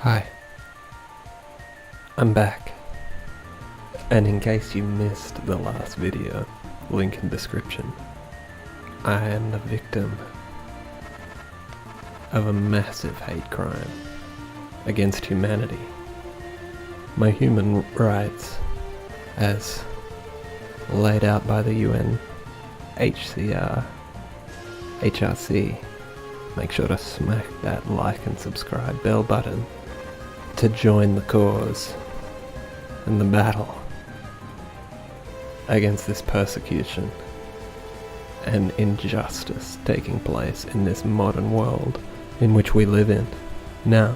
Hi, I'm back, and in case you missed the last video, link in description, I am the victim of a massive hate crime against humanity. My human rights, as laid out by the UN, HRC, make sure to smack that like and subscribe bell button to join the cause and the battle against this persecution and injustice taking place in this modern world in which we live in. Now,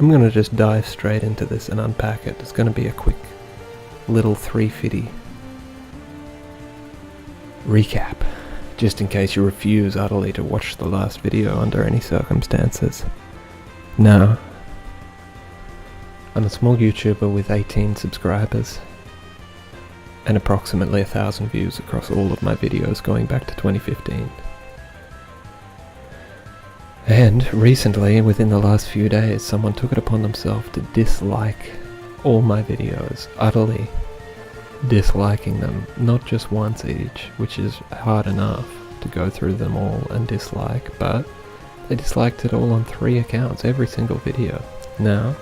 I'm gonna just dive straight into this and unpack it. It's gonna be a quick little 350 recap, just in case you refuse utterly to watch the last video under any circumstances. Now, I'm a small YouTuber with 18 subscribers and approximately 1,000 views across all of my videos going back to 2015. And recently, within the last few days, someone took it upon themselves to dislike all my videos, utterly disliking them, not just once each, which is hard enough to go through them all and dislike, but they disliked it all on 3 accounts, every single video. Now,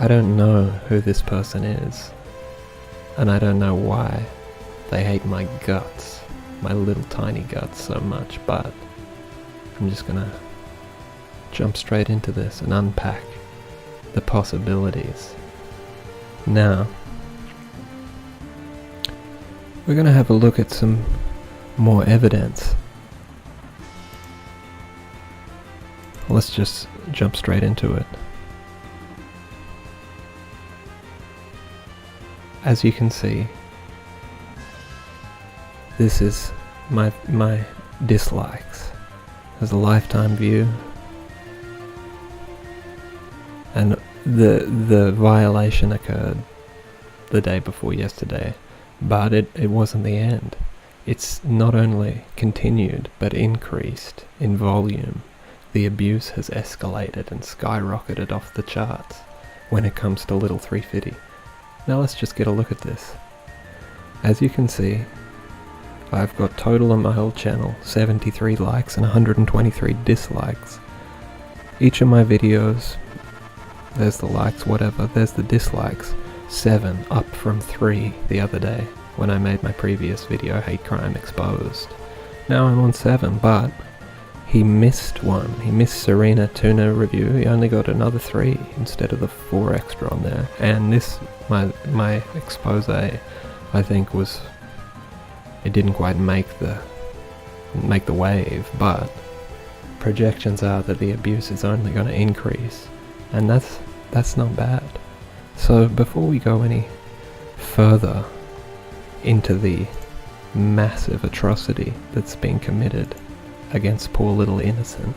I don't know who this person is, and I don't know why they hate my guts, my little tiny guts so much, but I'm just gonna jump straight into this and unpack the possibilities. Now, we're gonna have a look at some more evidence. Let's just jump straight into it. As you can see, this is my dislikes. There's a lifetime view, and the violation occurred the day before yesterday, but it wasn't the end. It's not only continued but increased in volume. The abuse has escalated and skyrocketed off the charts when it comes to little 350. Now let's just get a look at this. As you can see, I've got total on my whole channel 73 likes and 123 dislikes. Each of my videos, there's the likes, whatever, there's the dislikes, 7, up from 3 the other day when I made my previous video, Hate Crime Exposed. Now I'm on 7, but he missed one. He missed Serena Tuna review. He only got another 3 instead of the 4 extra on there. And this, my expose, I think it didn't quite make the wave, but projections are that the abuse is only going to increase, and that's not bad. So before we go any further into the massive atrocity that's been committed against poor little innocent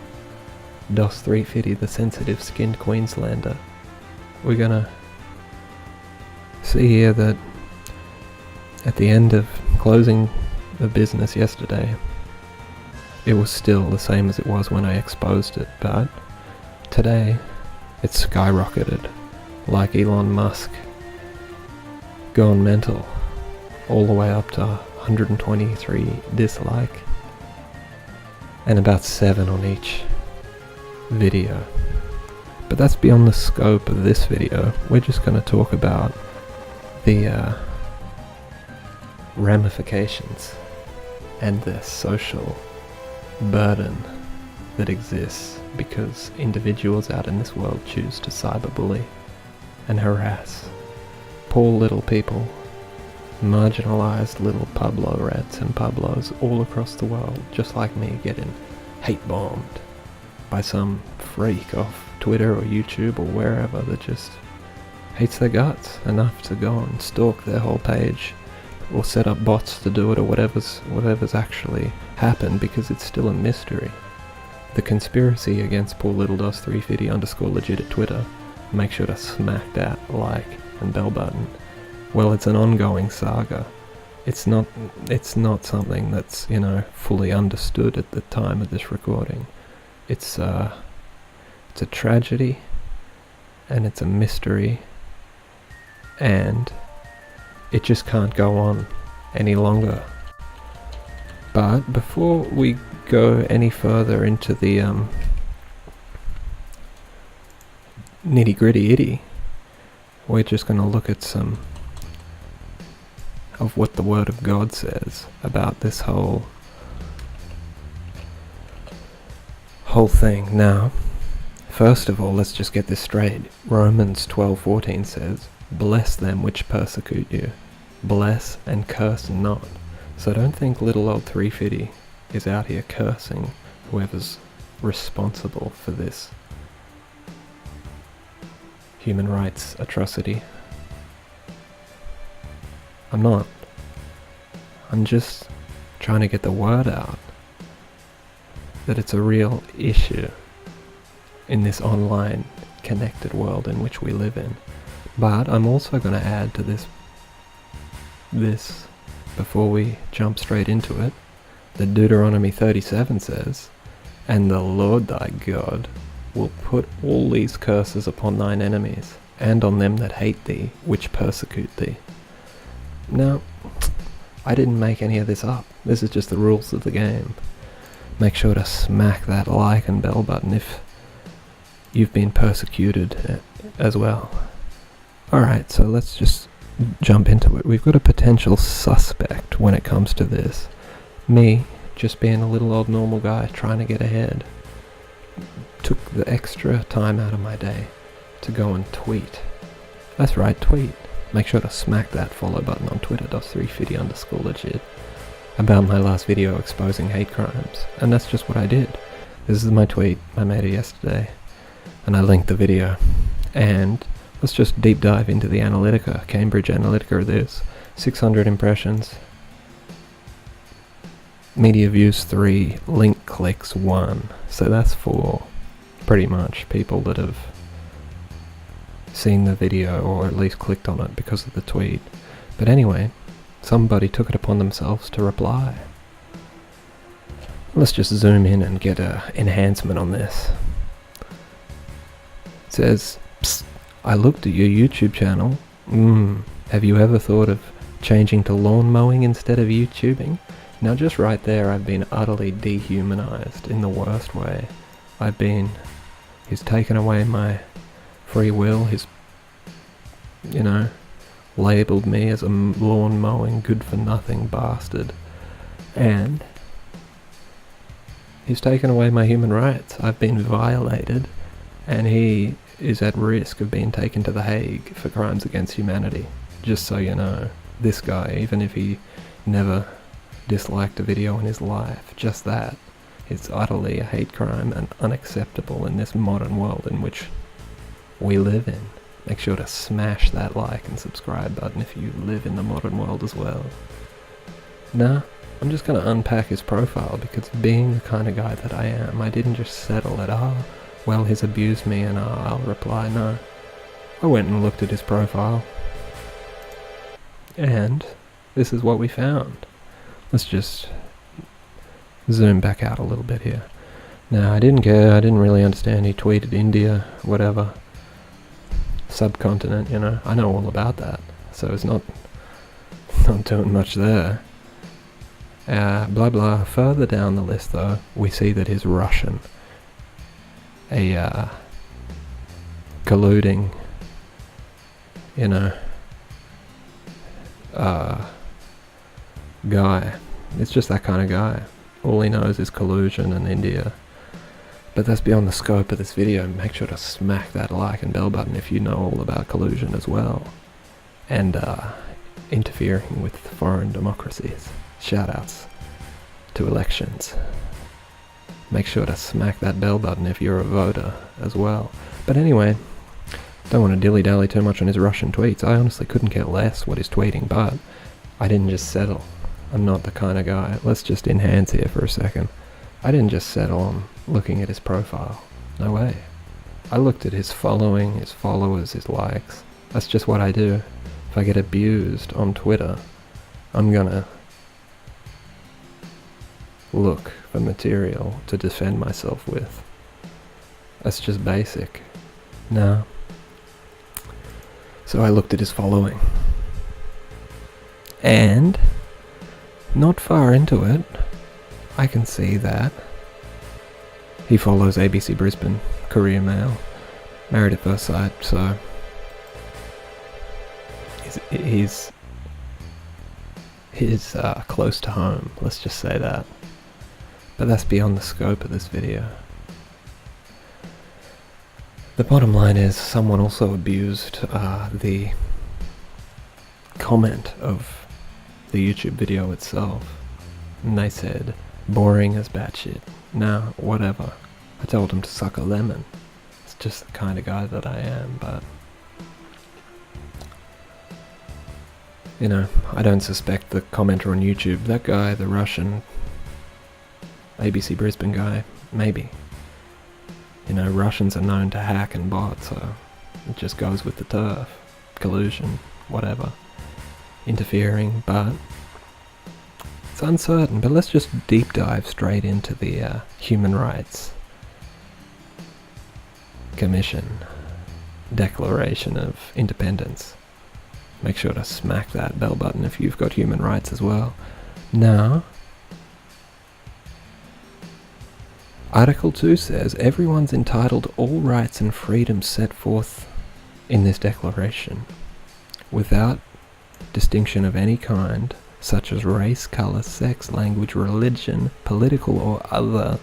DOS 350, the sensitive-skinned Queenslander, we're gonna see here that at the end of closing the business yesterday, it was still the same as it was when I exposed it, but today it's skyrocketed like Elon Musk gone mental, all the way up to 123 dislike and about 7 on each video. But that's beyond the scope of this video. We're just going to talk about the ramifications and the social burden that exists because individuals out in this world choose to cyberbully and harass poor little people, marginalized little Pablo Reds and Pablos all across the world, just like me, getting hate bombed by some freak off Twitter or YouTube or wherever that just hates their guts enough to go and stalk their whole page or set up bots to do it, or whatever's actually happened, because it's still a mystery. The conspiracy against poor little DOS 350 _legit at Twitter, make sure to smack that like and bell button. Well, it's an ongoing saga. It's not something that's, fully understood at the time of this recording. It's It's a tragedy, and it's a mystery, and it just can't go on any longer. But before we go any further into the nitty-gritty, we're just going to look at some of what the Word of God says about this whole thing. Now, first of all, let's just get this straight. Romans 12:14 says, "Bless them which persecute you. Bless and curse not." So don't think little old 350 is out here cursing whoever's responsible for this human rights atrocity. I'm not. I'm just trying to get the word out that it's a real issue in this online connected world in which we live in. But I'm also going to add to this before we jump straight into it, that Deuteronomy 37 says, "And the Lord thy God will put all these curses upon thine enemies, and on them that hate thee, which persecute thee." Now, I didn't make any of this up. This is just the rules of the game. Make sure to smack that like and bell button if you've been persecuted as well. Alright, so let's just jump into it. We've got a potential suspect when it comes to this. Me, just being a little old normal guy trying to get ahead, took the extra time out of my day to go and tweet. That's right, tweet. Make sure to smack that follow button on Twitter, @350_legit, about my last video exposing hate crimes. And that's just what I did. This is my tweet. I made it yesterday, and I linked the video. And let's just deep dive into the Analytica, Cambridge Analytica of this. 600 impressions. Media views 3, link clicks 1. So that's for pretty much people that have seen the video or at least clicked on it because of the tweet. But anyway, somebody took it upon themselves to reply. Let's just zoom in and get an enhancement on this. It says, "Psst, I looked at your YouTube channel. Have you ever thought of changing to lawn mowing instead of YouTubing?" Now just right there, I've been utterly dehumanized in the worst way. He's taken away my free will. He's, labeled me as a lawn mowing, good for nothing bastard. And he's taken away my human rights. I've been violated, and he is at risk of being taken to The Hague for crimes against humanity. Just so you know, this guy, even if he never disliked a video in his life, just that, it's utterly a hate crime and unacceptable in this modern world in which we live in. Make sure to smash that like and subscribe button if you live in the modern world as well. Now, I'm just going to unpack his profile, because being the kind of guy that I am, I didn't just settle at, well, he's abused me and I'll reply. No. I went and looked at his profile, and this is what we found. Let's just zoom back out a little bit here. Now, I didn't care, I didn't really understand. He tweeted India, whatever, subcontinent, I know all about that, so it's not doing much there. Blah blah. Further down the list though, we see that he's Russian, a colluding, guy. It's just that kind of guy. All he knows is collusion and India. But that's beyond the scope of this video. Make sure to smack that like and bell button if you know all about collusion as well, and interfering with foreign democracies. Shoutouts to elections. Make sure to smack that bell button if you're a voter as well. But anyway, don't want to dilly-dally too much on his Russian tweets. I honestly couldn't care less what he's tweeting, but I didn't just settle. I'm not the kind of guy. Let's just enhance here for a second. I didn't just settle on looking at his profile. No way. I looked at his following, his followers, his likes. That's just what I do. If I get abused on Twitter, I'm gonna look for material to defend myself with. That's just basic. No. So I looked at his following. And, not far into it, I can see that he follows ABC Brisbane, career male, married at first sight, so he's close to home, let's just say that. But that's beyond the scope of this video. The bottom line is someone also abused the comment of the YouTube video itself. And they said, boring as batshit. No, whatever. I told him to suck a lemon. It's just the kind of guy that I am, but... You know, I don't suspect the commenter on YouTube, that guy, the Russian ABC Brisbane guy, maybe. You know, Russians are known to hack and bot, so it just goes with the turf. Collusion, whatever. Interfering, but it's uncertain. But let's just deep dive straight into the Human Rights Commission Declaration of Independence. Make sure to smack that bell button if you've got human rights as well. Now, Article 2 says, everyone's entitled to all rights and freedoms set forth in this declaration, without distinction of any kind, such as race, colour, sex, language, religion, political or other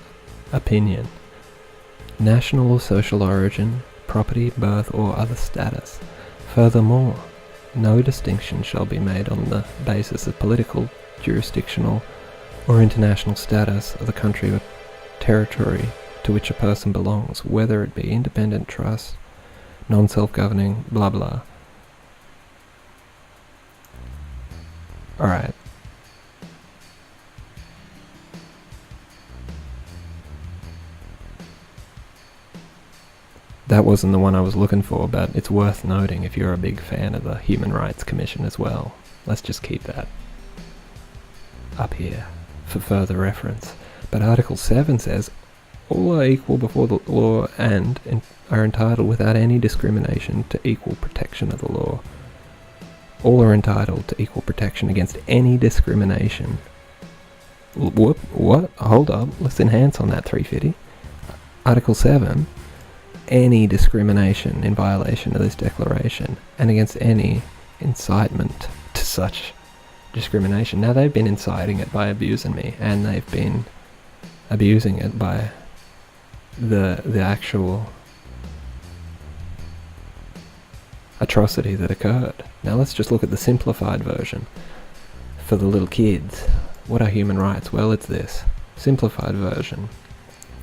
opinion, national or social origin, property, birth or other status. Furthermore, no distinction shall be made on the basis of political, jurisdictional or international status of the country or territory to which a person belongs, whether it be independent trust, non-self-governing, blah blah. Alright. That wasn't the one I was looking for, but it's worth noting if you're a big fan of the Human Rights Commission as well. Let's just keep that up here for further reference. But Article 7 says, all are equal before the law and are entitled without any discrimination to equal protection of the law. All are entitled to equal protection against any discrimination. Whoop, what? Hold up, let's enhance on that 350. Article 7, any discrimination in violation of this declaration and against any incitement to such discrimination. Now they've been inciting it by abusing me, and they've been abusing it by the actual atrocity that occurred. Now let's just look at the simplified version for the little kids. What are human rights? Well, it's this simplified version.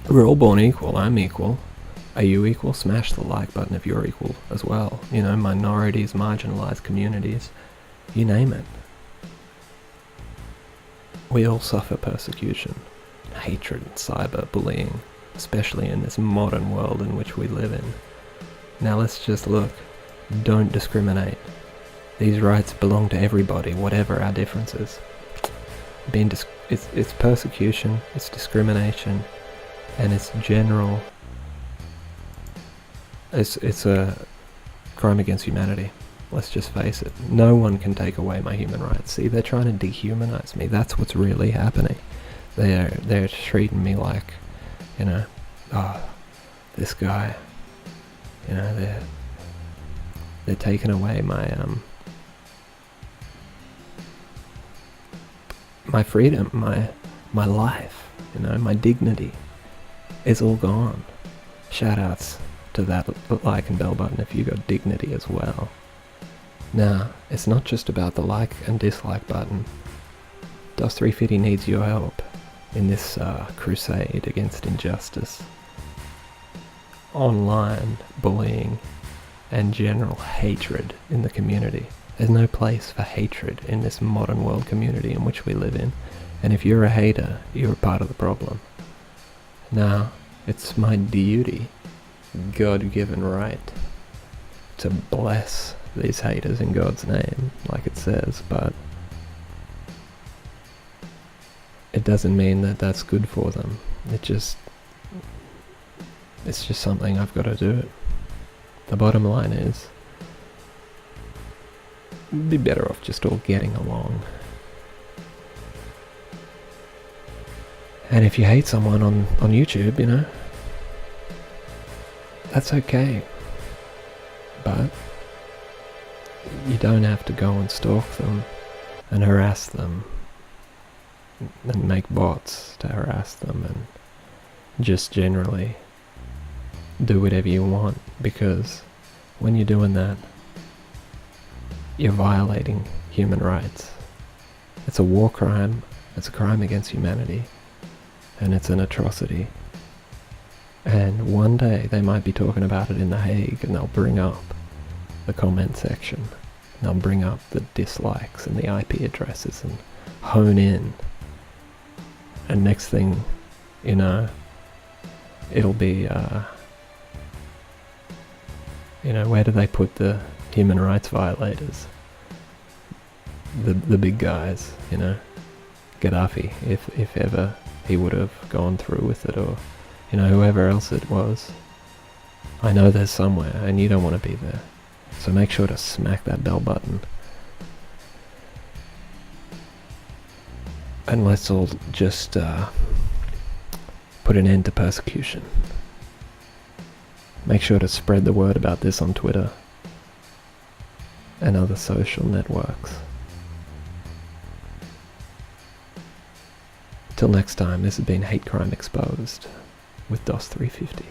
We're all born equal. I'm equal. Are you equal? Smash the like button if you're equal as well. You know, minorities, marginalized communities, you name it. We all suffer persecution, hatred, and cyberbullying, especially in this modern world in which we live in. Now let's just look. Don't discriminate. These rights belong to everybody, whatever our differences. It's persecution, it's discrimination, and it's general. It's a crime against humanity. Let's just face it. No one can take away my human rights. See, they're trying to dehumanize me. That's what's really happening. They're treating me like, you know, oh, this guy. You know, they're taking away my my freedom, my life. You know, my dignity is all gone. Shout outs to that like and bell button if you got dignity as well. Now, it's not just about the like and dislike button. Dust 350 needs your help in this crusade against injustice, online bullying, and general hatred in the community. There's no place for hatred in this modern world community in which we live in, and if you're a hater, you're a part of the problem. Now, it's my duty, God-given right, to bless these haters in God's name, like it says, but it doesn't mean that that's good for them. It's just something I've got to do. The bottom line is, be better off just all getting along. And if you hate someone on YouTube, that's okay. But you don't have to go and stalk them and harass them and make bots to harass them and just generally do whatever you want, because when you're doing that, you're violating human rights. It's a war crime, it's a crime against humanity, and it's an atrocity. And one day they might be talking about it in The Hague, and they'll bring up the comment section. They'll bring up the dislikes and the IP addresses and hone in. And next thing you know, it'll be, where do they put the human rights violators? The big guys, Gaddafi, if ever he would have gone through with it, or whoever else it was. I know there's somewhere, and you don't want to be there. So make sure to smack that bell button. And let's all just put an end to persecution. Make sure to spread the word about this on Twitter and other social networks. Till next time, this has been Hate Crime Exposed with DOS 350.